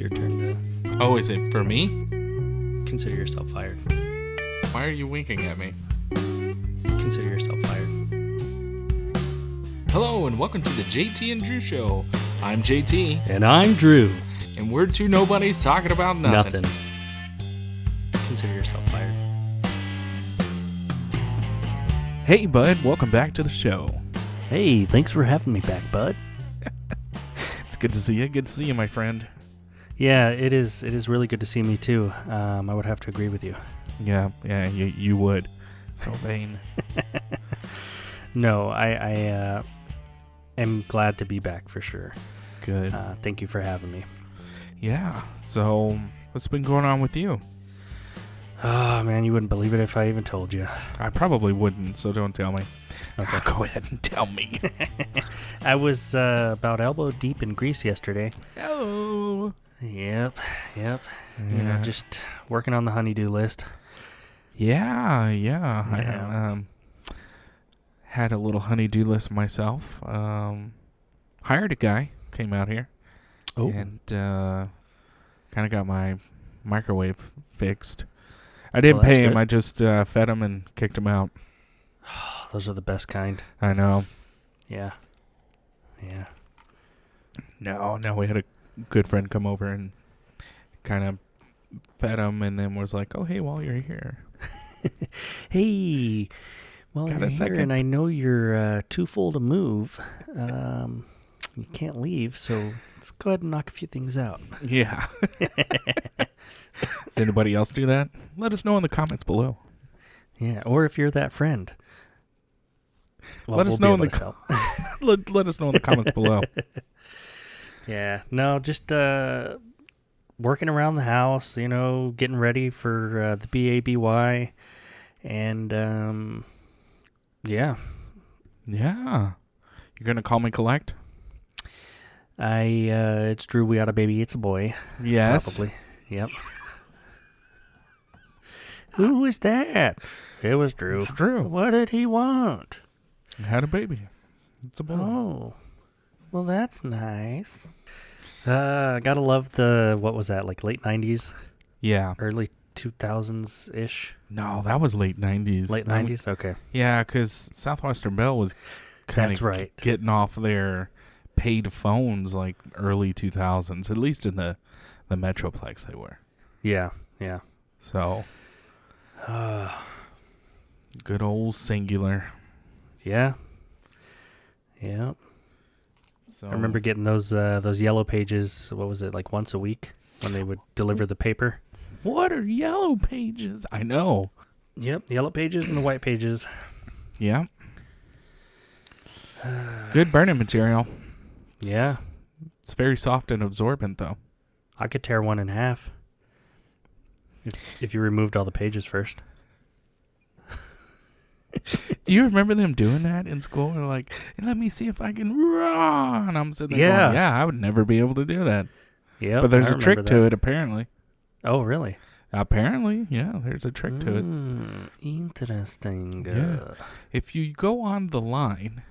your turn to... Oh, is it for me? Consider yourself fired. Why are you winking at me? Consider yourself fired. Hello, and welcome to the JT and Drew Show. I'm JT. And I'm Drew. And we're two nobodies talking about nothing. Consider yourself fired. Hey, bud. Welcome back to the show. Hey, thanks for having me back, bud. It's good to see you. Good to see you, my friend. Yeah, it is. It is really good to see me, too. I would have to agree with you. Yeah, you would. So vain. No, I am glad to be back for sure. Good. Thank you for having me. Yeah. So, what's been going on with you? Oh, man, you wouldn't believe it if I even told you. I probably wouldn't, so don't tell me. Okay. Go ahead and tell me. I was about elbow deep in grease yesterday. Oh. Yep. Yeah. You know, just working on the honey-do list. Yeah. Yeah. I had a little honey-do list myself. Hired a guy, came out here, and kind of got my microwave fixed. I didn't pay him. I just fed him and kicked him out. Those are the best kind. I know. Yeah. No, we had a good friend come over and kind of fed him and then was like, oh, hey, while you're here. Hey, well, got you're a here second? and I know you're too full to move. You can't leave, so let's go ahead and knock a few things out. Yeah. Does anybody else do that? Let us know in the comments below. Yeah, or if you're that friend. Well, let us know in the let us know in the comments below. Yeah, no, just working around the house, you know, getting ready for the BABY, and yeah. You're gonna call me collect? It's Drew. We got a baby. It's a boy. Yes, probably. Yep. Who was that? It was Drew. It's Drew. What did he want? I had a baby. It's a boy. Oh, well, that's nice. Gotta love the, what was that, like late 90s? Yeah. Early 2000s-ish? No, that was late 90s. Late 90s? Okay. Yeah, because Southwestern Bell was kind of getting off their paid phones like early 2000s, at least in the Metroplex they were. Yeah. So, good old Singular. Yeah. So I remember getting those yellow pages, what was it, like once a week when they would deliver the paper? What are yellow pages? I know. Yep, the yellow pages and the white pages. Yeah. Good burning material. Yeah. It's very soft and absorbent, though. I could tear one in half if you removed all the pages first. Do you remember them doing that in school? They're like, hey, let me see if I can run. And I'm sitting there going, I would never be able to do that. Yeah, but there's a trick to it, apparently. Oh, really? Apparently, yeah, there's a trick to it. Interesting. Yeah. If you go on the line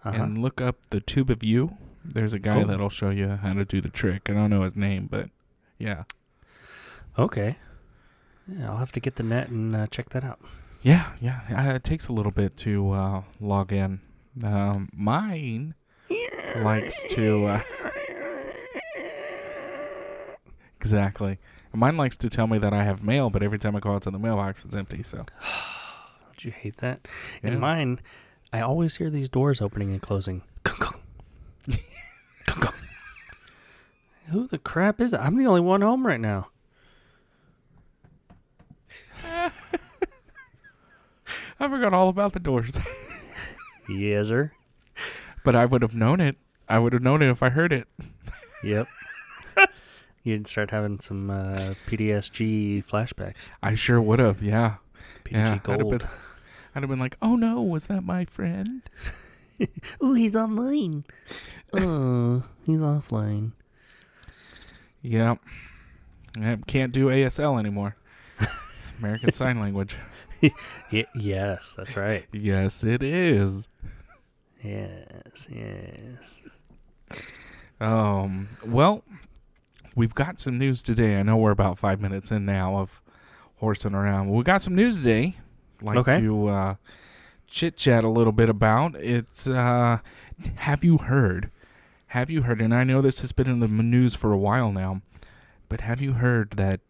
and look up the tube of you, there's a guy that'll show you how to do the trick. I don't know his name, but yeah. Okay. Yeah, I'll have to get the net and check that out. Yeah. It takes a little bit to log in. Mine likes to... Exactly. Mine likes to tell me that I have mail, but every time I go out to the mailbox, it's empty, so... Don't you hate that? Yeah. In mine, I always hear these doors opening and closing. Who the crap is that? I'm the only one home right now. I forgot all about the doors. Yes, sir. But I would have known it. I would have known it if I heard it. Yep. You'd start having some PTSD flashbacks. I sure would have, yeah. PG Gold. I'd have been like, oh no, was that my friend? Ooh, he's online. Oh, he's offline. Yeah. I can't do ASL anymore. American Sign Language. Yes, that's right. Yes, it is. Yes. Well, we've got some news today. I know we're about 5 minutes in now of horsing around. We got some news today. Like to chit-chat a little bit about. It's, have you heard, and I know this has been in the news for a while now, but have you heard that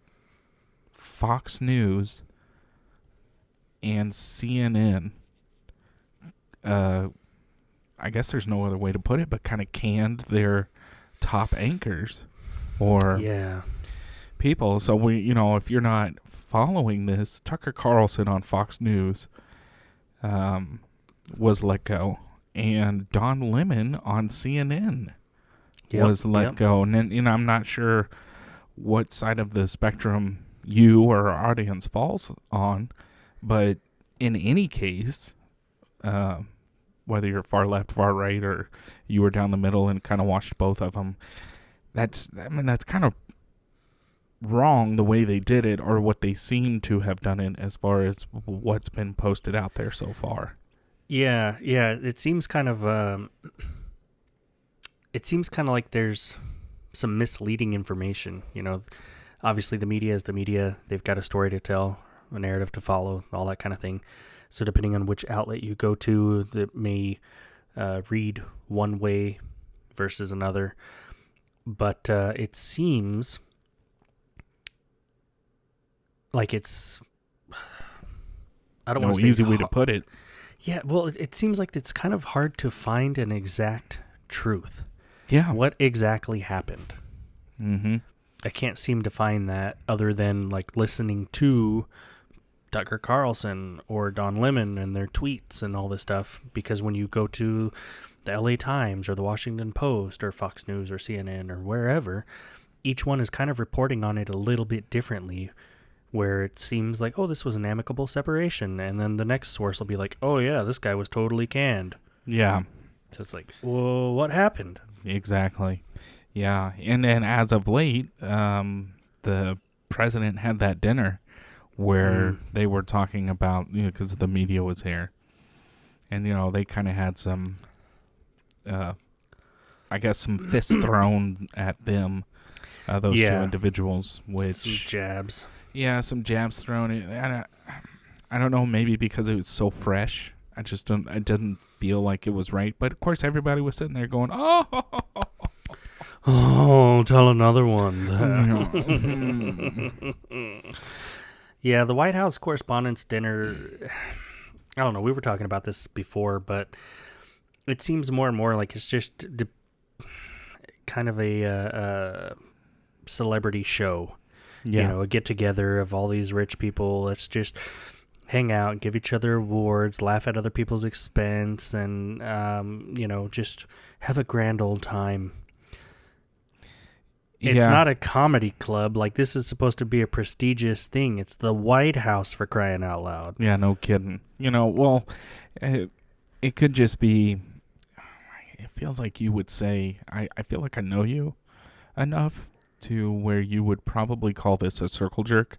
Fox News and CNN, I guess there's no other way to put it, but kind of canned their top anchors or people. So if you're not following this, Tucker Carlson on Fox News was let go, and Don Lemon on CNN was let go. And I'm not sure what side of the spectrum you or our audience falls on, but in any case, whether you're far left, far right, or you were down the middle and kind of watched both of them, that's kind of wrong the way they did it, or what they seem to have done it, as far as what's been posted out there so far. Yeah. It seems kind of like there's some misleading information. Obviously the media is the media. They've got a story to tell, a narrative to follow, all that kind of thing. So depending on which outlet you go to, that may read one way versus another. But it seems like it's... I don't want to say easy way to put it. Yeah, well, it seems like it's kind of hard to find an exact truth. Yeah. What exactly happened? Mm-hmm. I can't seem to find that other than like listening to Tucker Carlson or Don Lemon and their tweets and all this stuff, because when you go to the LA Times or the Washington Post or Fox News or CNN or wherever, each one is kind of reporting on it a little bit differently, where it seems like, oh, this was an amicable separation, and then the next source will be like, oh yeah, this guy was totally canned. Yeah. So it's like, well, what happened? Exactly. Yeah. And then as of late, the president had that dinner where they were talking about, because the media was here, and they kind of had some, I guess, some fists thrown at them, those two individuals, which some jabs. Yeah, some jabs thrown. I don't know, maybe because it was so fresh. I didn't feel like it was right. But of course, everybody was sitting there going, oh, tell another one. Yeah, the White House Correspondents' Dinner, I don't know, we were talking about this before, but it seems more and more like it's just kind of a celebrity show. Yeah. A get-together of all these rich people. Let's just hang out, give each other awards, laugh at other people's expense, and, just have a grand old time. It's not a comedy club. Like, this is supposed to be a prestigious thing. It's the White House, for crying out loud. Yeah, no kidding. Well, it could just be, it feels like you would say, I feel like I know you enough to where you would probably call this a circle jerk.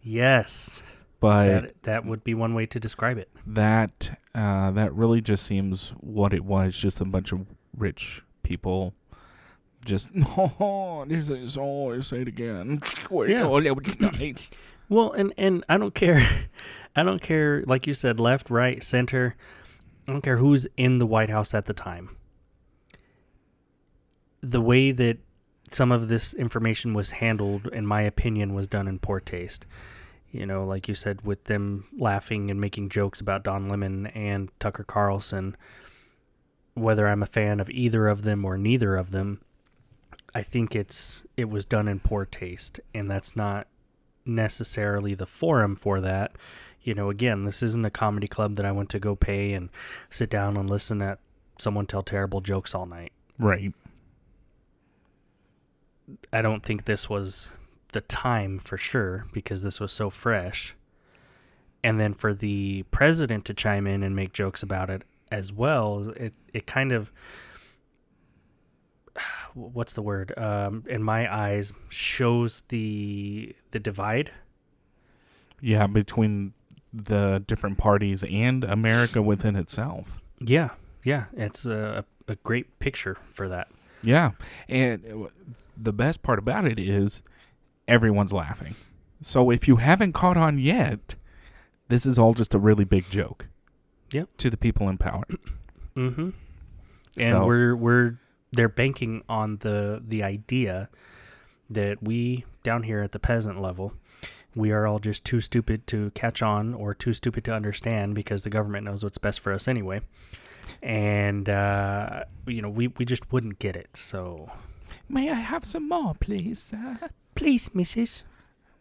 Yes. But that would be one way to describe it. That really just seems what it was, just a bunch of rich people just, say it again. Yeah. Well, and I don't care. I don't care, like you said, left, right, center. I don't care who's in the White House at the time. The way that some of this information was handled, in my opinion, was done in poor taste. Like you said, with them laughing and making jokes about Don Lemon and Tucker Carlson, whether I'm a fan of either of them or neither of them, I think it was done in poor taste, and that's not necessarily the forum for that. Again, this isn't a comedy club that I went to go pay and sit down and listen at someone tell terrible jokes all night. Right. I don't think this was the time for sure, because this was so fresh. And then for the president to chime in and make jokes about it as well, it kind of, what's the word? In my eyes, shows the divide. Yeah, between the different parties and America within itself. Yeah, it's a great picture for that. Yeah. And the best part about it is everyone's laughing. So if you haven't caught on yet, this is all just a really big joke. Yep. To the people in power. Mm-hmm. And they're banking on the idea that we down here at the peasant level, we are all just too stupid to catch on or too stupid to understand because the government knows what's best for us anyway. And, we just wouldn't get it, so... May I have some more, please, sir? Please, missus.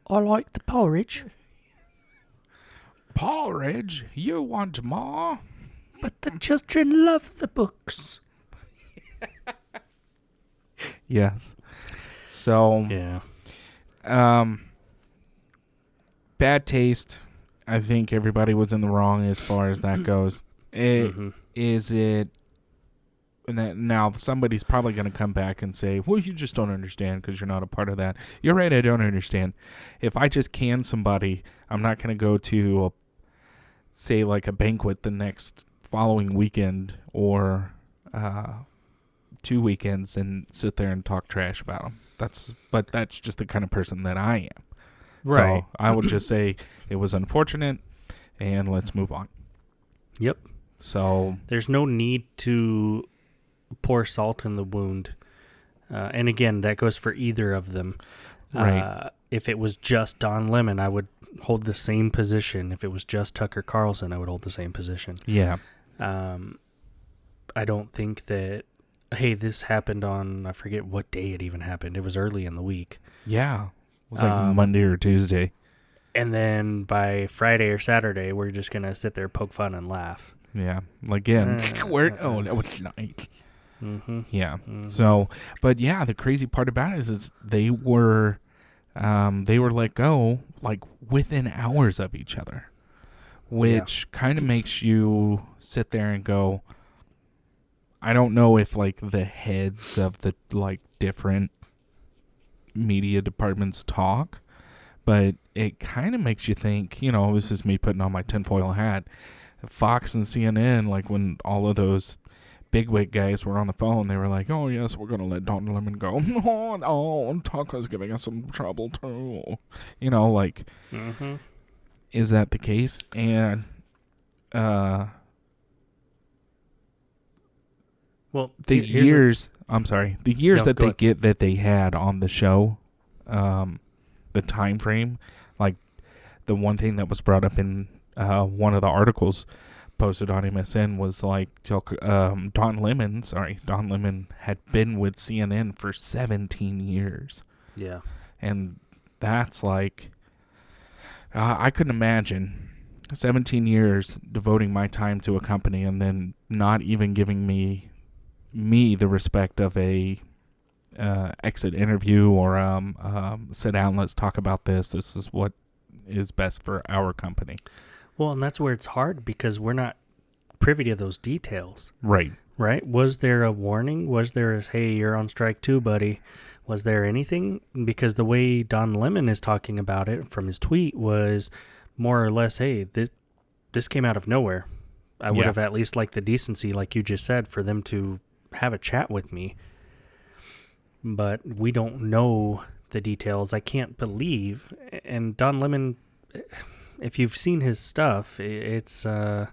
I like the porridge. Porridge? You want more? But the children love the books. Yes. So... Yeah. Bad taste. I think everybody was in the wrong as far as that goes. Is it... Now, somebody's probably going to come back and say, well, you just don't understand because you're not a part of that. You're right, I don't understand. If I just can somebody, I'm not going to go to, say, like a banquet the next following weekend or 2 weekends and sit there and talk trash about them. But that's just the kind of person that I am. Right. So I would just say it was unfortunate, and let's move on. Yep. So there's no need to pour salt in the wound. And again, that goes for either of them. Right. If it was just Don Lemon, I would hold the same position. If it was just Tucker Carlson, I would hold the same position. Yeah. I don't think that, hey, this happened on, I forget what day it even happened. It was early in the week. Yeah. It was like Monday or Tuesday. And then by Friday or Saturday, we're just going to sit there, poke fun, and laugh. Yeah. Again, that was nice. Mm-hmm. Yeah. Mm-hmm. So, but yeah, the crazy part about it is they were let go like within hours of each other, which kind of makes you sit there and go, I don't know if like the heads of the like different media departments talk, but it kind of makes you think, this is me putting on my tinfoil hat. Fox and CNN, like when all of those bigwig guys were on the phone, they were like, oh, yes, we're going to let Don Lemon go. Oh, Tucker's giving us some trouble, too. Mm-hmm. Is that the case? And, well, the years that they had on the show, the time frame, like the one thing that was brought up in one of the articles posted on MSN was like Don Lemon had been with CNN for 17 years. Yeah. And that's like, I couldn't imagine 17 years devoting my time to a company and then not even giving me the respect of a exit interview or sit down, let's talk about this. This is what is best for our company. Well, and that's where it's hard because we're not privy to those details. Right. Right? Was there a warning? Was there hey, you're on strike too, buddy? Was there anything? Because the way Don Lemon is talking about it from his tweet was more or less, hey, this came out of nowhere. I would have at least liked the decency, like you just said, for them to have a chat with me. But we don't know the details. I can't believe. And Don Lemon, if you've seen his stuff, it's I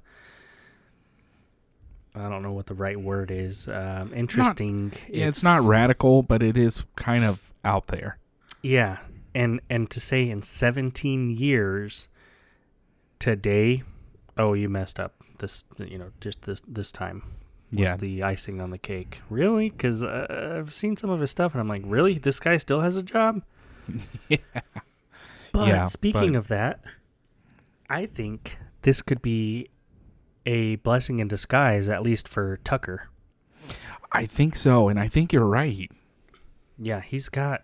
don't know what the right word is. Interesting. It's not radical, but it is kind of out there. Yeah, and to say in 17 years today, oh, you messed up. This, just this time was the icing on the cake. Really? Because I've seen some of his stuff, and I'm like, really? This guy still has a job? Yeah. But speaking of that, I think this could be a blessing in disguise, at least for Tucker. I think so, and I think you're right. Yeah, he's got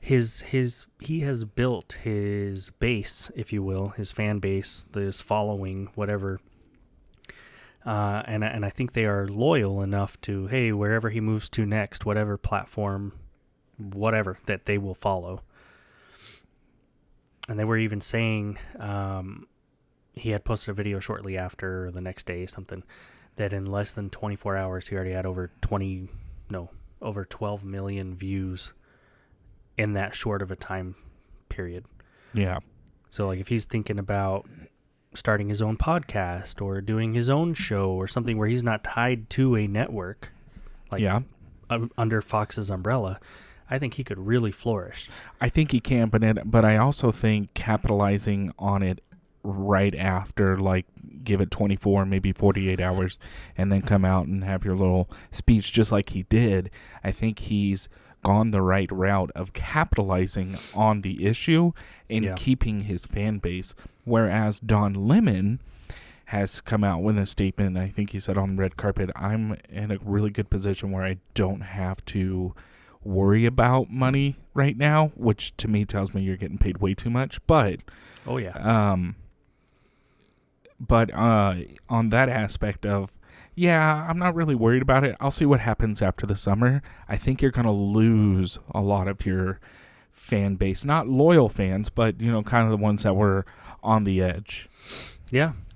he has built his base, if you will, his fan base, his following, whatever. And I think they are loyal enough to, hey, wherever he moves to next, whatever platform, whatever, that they will follow. And they were even saying, he had posted a video shortly after, the next day, something, that in less than 24 hours, he already had over over 12 million views in that short of a time period. Yeah. So, like, if he's thinking about starting his own podcast or doing his own show or something where he's not tied to a network, like under Fox's umbrella, I think he could really flourish. I think he can, but I also think capitalizing on it right after, like, give it 24, maybe 48 hours, and then come out and have your little speech just like he did. I think he's gone the right route of capitalizing on the issue and keeping his fan base. Whereas Don Lemon has come out with a statement, I think he said on the red carpet, I'm in a really good position where I don't have to worry about money right now, which to me tells me you're getting paid way too much. But on that aspect of, I'm not really worried about it. I'll see what happens after the summer. I think you're going to lose a lot of your fan base, not loyal fans, but kind of the ones that were on the edge,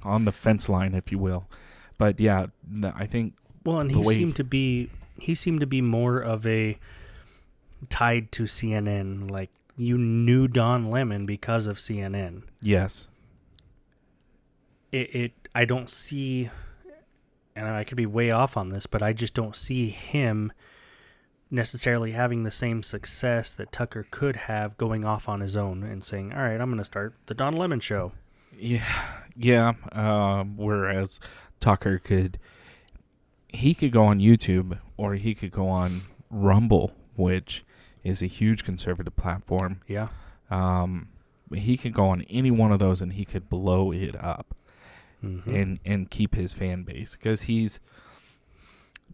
on the fence line, if you will. But I think and he seemed to be more of a tied to CNN. Like, you knew Don Lemon because of CNN. Yes. I don't see, and I could be way off on this, but I just don't see him necessarily having the same success that Tucker could have going off on his own and saying, all right, I'm going to start the Don Lemon Show. Whereas Tucker could go on YouTube, or he could go on Rumble, which is a huge conservative platform. Yeah. He could go on any one of those and he could blow it up. Mm-hmm. And keep his fan base, because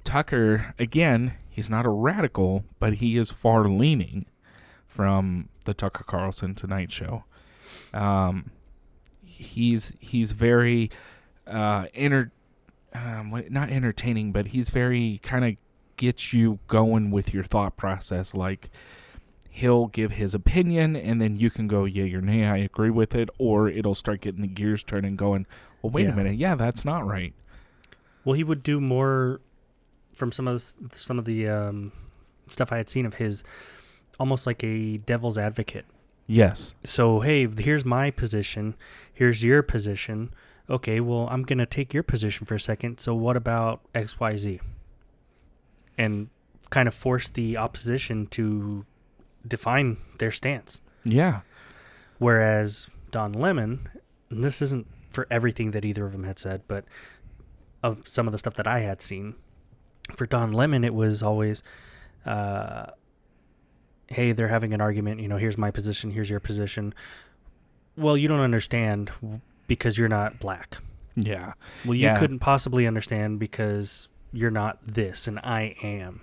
Tucker, again, he's not a radical, but he is far leaning from the Tucker Carlson Tonight Show. He's very not entertaining, but he's very kind of gets you going with your thought process. Like, he'll give his opinion and then you can go yay or nay, I agree with it, or it'll start getting the gears turning, going, well, wait a minute, that's not right. Well, he would do more from some of the stuff I had seen of his, almost like a devil's advocate. Yes. So, hey, here's my position, here's your position. Okay, well, I'm going to take your position for a second. So what about XYZ? And kind of force the opposition to define their stance. Yeah. Whereas Don Lemon, and this isn't for everything that either of them had said, but of some of the stuff that I had seen, for Don Lemon, it was always, hey, they're having an argument, here's my position, here's your position. Well, you don't understand because you're not black. Yeah. Well, you couldn't possibly understand because you're not this and I am.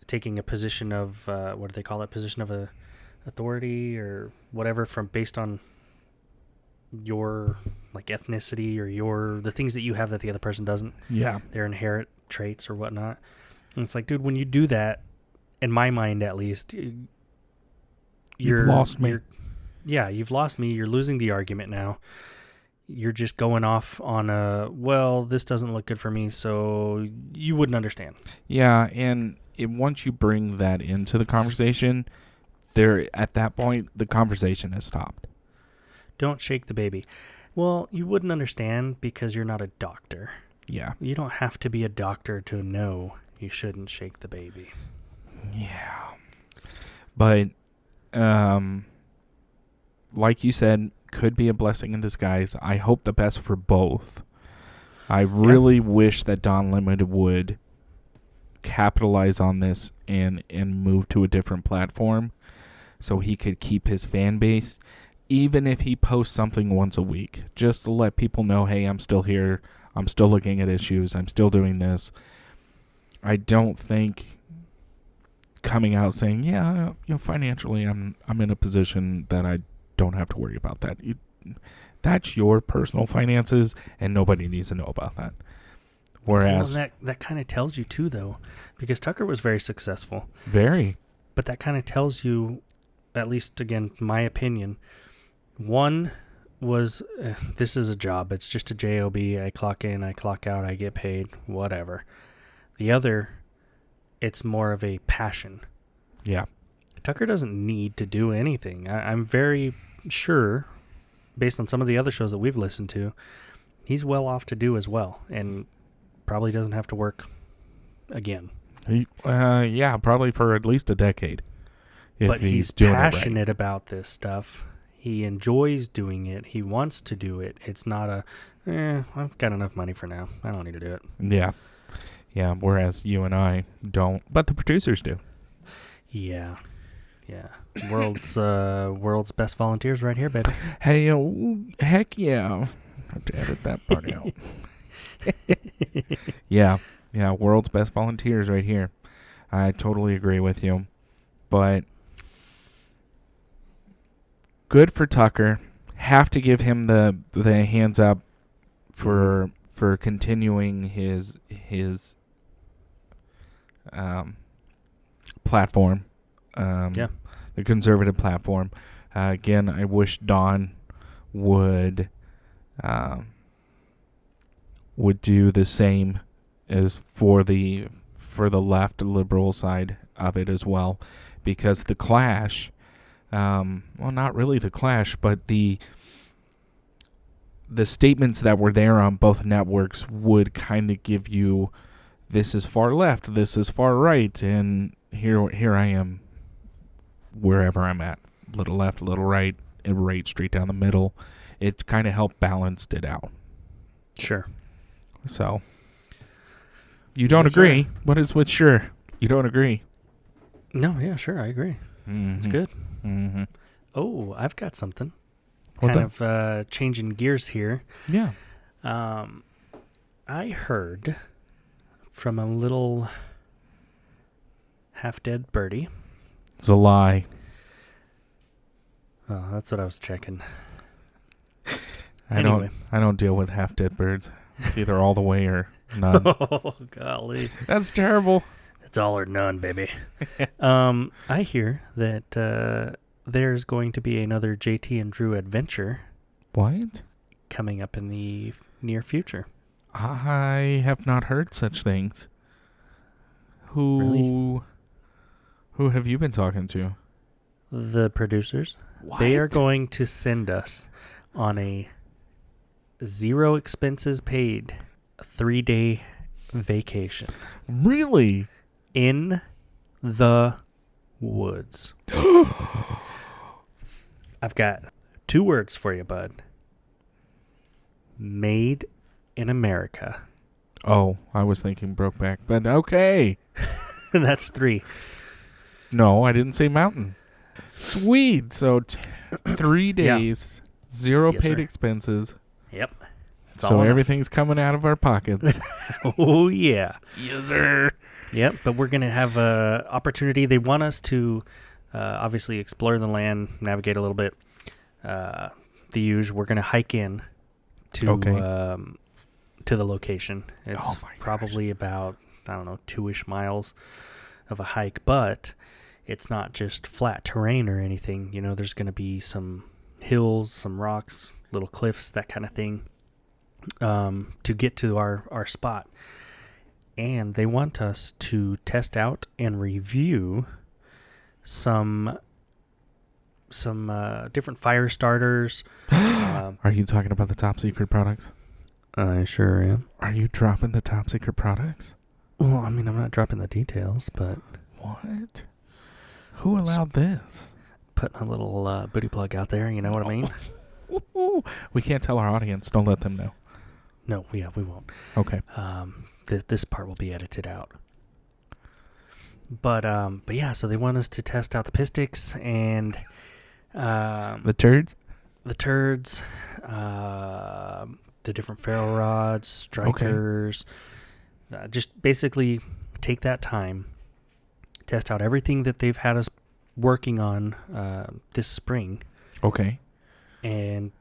Taking a position of, what do they call it? Position of authority or whatever, based on your ethnicity or the things that you have that the other person doesn't. Yeah. Their inherent traits or whatnot. And it's like, dude, when you do that, in my mind at least, you've lost me. You've lost me. You're losing the argument now. You're just going off on this doesn't look good for me, so you wouldn't understand. Yeah, and once you bring that into the conversation, at that point, the conversation has stopped. Don't shake the baby. Well, you wouldn't understand because you're not a doctor. Yeah. You don't have to be a doctor to know you shouldn't shake the baby. Yeah. But, like you said, could be a blessing in disguise. I hope the best for both. I really wish that Don Lemon would capitalize on this and move to a different platform so he could keep his fan base, even if he posts something once a week, just to let people know, hey, I'm still here, I'm still looking at issues, I'm still doing this. I don't think coming out saying, financially I'm in a position that I don't have to worry about that. That's your personal finances, and nobody needs to know about that. Whereas that kind of tells you too, though, because Tucker was very successful. Very. But that kind of tells you, at least again, my opinion. One was, this is a job. It's just a job. I clock in, I clock out, I get paid, whatever. The other, it's more of a passion. Yeah. Tucker doesn't need to do anything. I'm very sure, based on some of the other shows that we've listened to, he's well off to do as well, and probably doesn't have to work again. Yeah, probably for at least a decade. But he's passionate about this stuff. He enjoys doing it. He wants to do it. It's not I've got enough money for now. I don't need to do it. Yeah. Yeah, whereas you and I don't, but the producers do. Yeah. Yeah. World's best volunteers right here, baby. Hey, heck yeah. I have to edit that part out. Yeah. Yeah, world's best volunteers right here. I totally agree with you. But good for Tucker. Have to give him the hands up for continuing his platform. The conservative platform. Again, I wish Don would do the same as for the left liberal side of it as well, because the clash, well, not really the clash, but the statements that were there on both networks would kind of give you, this is far left, this is far right, and here I am, wherever I'm at, little left, little right, and right straight down the middle. It kind of helped balanced it out. Sure. So, you don't agree, but it's with sure. You don't agree. No, yeah, sure, I agree. Mm-hmm. It's good. Mm-hmm. Oh, I've got something. What's kind of changing gears here. Yeah. I heard from a little half-dead birdie. It's a lie. Oh, that's what I was checking. I don't deal with half-dead birds. It's either all the way or none. Oh, golly. That's terrible. It's all or none, baby. I hear that there's going to be another JT and Drew adventure. What? Coming up in the near future. I have not heard such things. Who have you been talking to? The producers. What? They are going to send us on a zero expenses paid 3-day vacation. Really? In the woods. I've got 2 words for you, bud. Made in America. Oh, I was thinking Brokeback, but okay. That's 3. No, I didn't say mountain. Sweet. So 3 days, zero paid expenses. Yep. So everything's coming out of our pockets. Oh, yeah. Yes, sir. Yep, but we're going to have an opportunity. They want us to obviously explore the land, navigate a little bit. The usual. We're going to hike in to the location. It's probably about, 2-ish miles of a hike, but it's not just flat terrain or anything. There's going to be some hills, some rocks, little cliffs, that kind of thing, to get to our spot. And they want us to test out and review some different fire starters. Are you talking about the top secret products? I sure am. Are you dropping the top secret products? Well, I'm not dropping the details, but... What? Who allowed this? Putting a little booty plug out there, you know what I mean? We can't tell our audience. Don't let them know. No, we won't. Okay. This part will be edited out. But yeah, so they want us to test out the pistics and... the turds? The turds, the different ferro rods, strikers. Okay. Just basically take that time, test out everything that they've had us working on this spring. Okay. And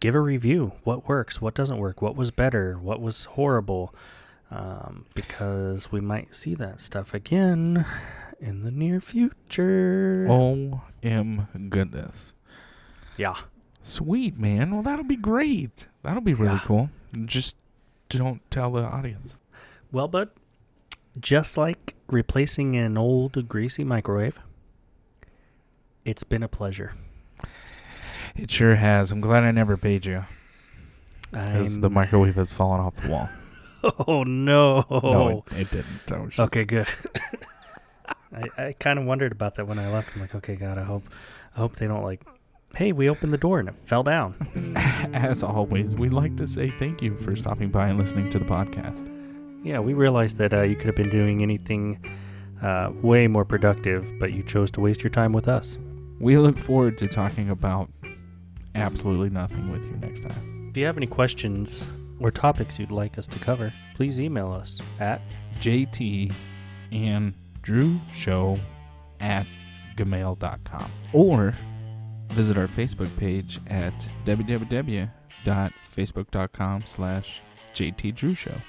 give a review. What works, what doesn't work, what was better, what was horrible. Because we might see that stuff again in the near future. Oh, goodness. Yeah. Sweet, man. Well, that'll be great. That'll be really cool. Just don't tell the audience. Well, bud, just like replacing an old greasy microwave, it's been a pleasure. It sure has. I'm glad I never paid you. Because the microwave has fallen off the wall. Oh, no. No, it didn't. Okay, good. I kind of wondered about that when I left. I'm like, okay, God, I hope they don't like, hey, we opened the door and it fell down. As always, we'd like to say thank you for stopping by and listening to the podcast. Yeah, we realized that you could have been doing anything way more productive, but you chose to waste your time with us. We look forward to talking about absolutely nothing with you next time. If you have any questions or topics you'd like us to cover, please email us at jtandrewshow@gmail.com or visit our Facebook page at www.facebook.com/jtdrewshow.